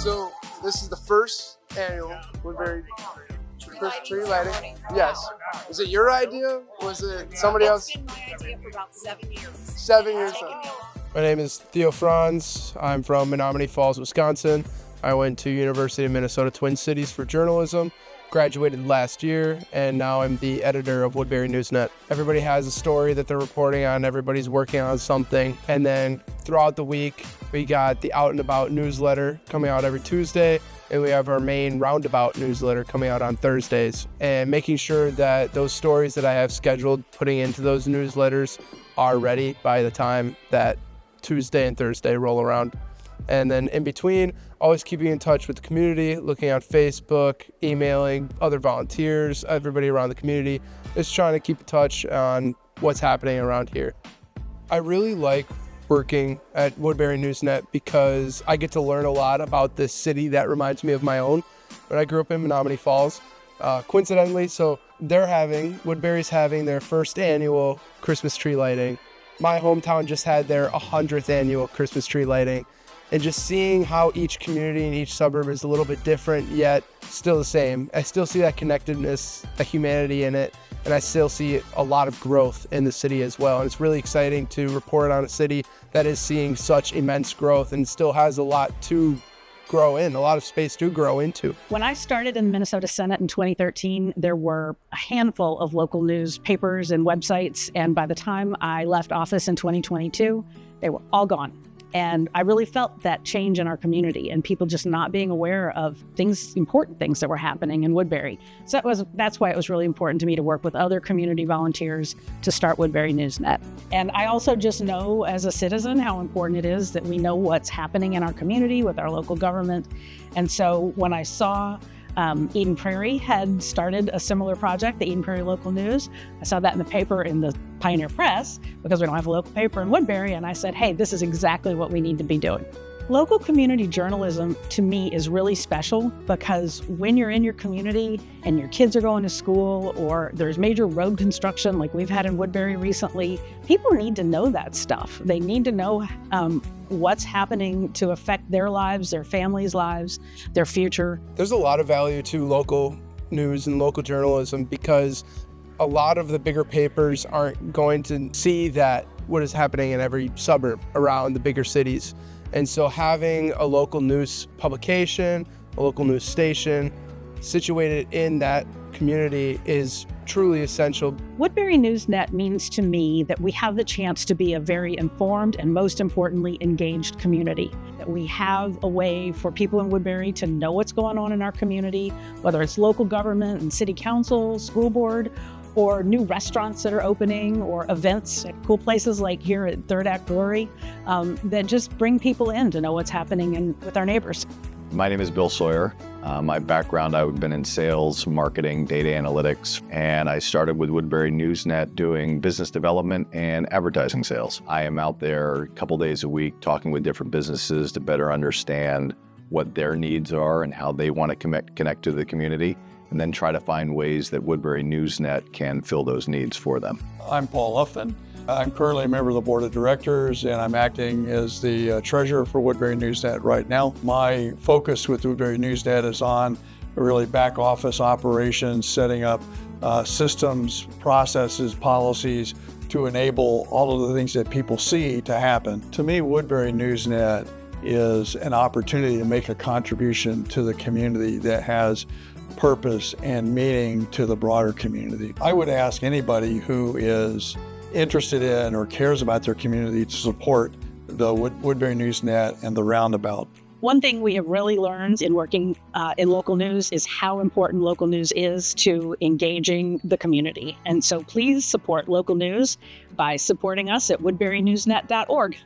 So this is the first annual Woodbury tree lighting. Yes. Was it your idea? Was it somebody else? It's been my idea for about 7 years. 7 years now. My name is Theo Franz. I'm from Menominee Falls, Wisconsin. I went to University of Minnesota Twin Cities for journalism, graduated last year, and now I'm the editor of Woodbury Newsnet. Everybody has a story that they're reporting on, everybody's working on something, and then throughout the week, we got the Out and About newsletter coming out every Tuesday, and we have our main Roundabout newsletter coming out on Thursdays, and making sure that those stories that I have scheduled putting into those newsletters are ready by the time that Tuesday and Thursday roll around. And then in between, always keeping in touch with the community, looking on Facebook, emailing other volunteers, everybody around the community, just trying to keep in touch on what's happening around here. I really like working at Woodbury Newsnet because I get to learn a lot about this city that reminds me of my own. When I grew up in Menominee Falls, coincidentally, so Woodbury's having their first annual Christmas tree lighting. My hometown just had their 100th annual Christmas tree lighting. And just seeing how each community and each suburb is a little bit different, yet still the same. I still see that connectedness, that humanity in it, and I still see a lot of growth in the city as well. And it's really exciting to report on a city that is seeing such immense growth and still has a lot to grow in, a lot of space to grow into. When I started in the Minnesota Senate in 2013, there were a handful of local newspapers and websites, and by the time I left office in 2022, they were all gone. And I really felt that change in our community and people just not being aware of important things that were happening in Woodbury. So that's why it was really important to me to work with other community volunteers to start Woodbury Newsnet. And I also just know as a citizen how important it is that we know what's happening in our community with our local government. And so when I saw Eden Prairie had started a similar project, the Eden Prairie Local News. I saw that in the paper in the Pioneer Press because we don't have a local paper in Woodbury, and I said, hey, this is exactly what we need to be doing. Local community journalism to me is really special because when you're in your community and your kids are going to school or there's major road construction like we've had in Woodbury recently, people need to know that stuff. They need to know what's happening to affect their lives, their families' lives, their future. There's a lot of value to local news and local journalism because a lot of the bigger papers aren't going to see that what is happening in every suburb around the bigger cities. And so having a local news publication, a local news station situated in that community is truly essential. Woodbury Newsnet means to me that we have the chance to be a very informed and most importantly engaged community. That we have a way for people in Woodbury to know what's going on in our community, whether it's local government and city council, school board, or new restaurants that are opening or events at cool places like here at Third Act Brewery that just bring people in to know what's happening with our neighbors. My name is Bill Sawyer. My background, I've been in sales, marketing, data analytics, and I started with Woodbury Newsnet doing business development and advertising sales. I am out there a couple days a week talking with different businesses to better understand what their needs are and how they want to connect to the community, and then try to find ways that Woodbury Newsnet can fill those needs for them. I'm Paul Uffin. I'm currently a member of the board of directors, and I'm acting as the treasurer for Woodbury Newsnet right now. My focus with Woodbury Newsnet is on really back office operations, setting up systems, processes, policies to enable all of the things that people see to happen. To me, Woodbury Newsnet is an opportunity to make a contribution to the community that has purpose and meaning to the broader community. I would ask anybody who is interested in or cares about their community to support the Woodbury Newsnet and the Roundabout. One thing we have really learned in working in local news is how important local news is to engaging the community. And so please support local news by supporting us at woodburynewsnet.org.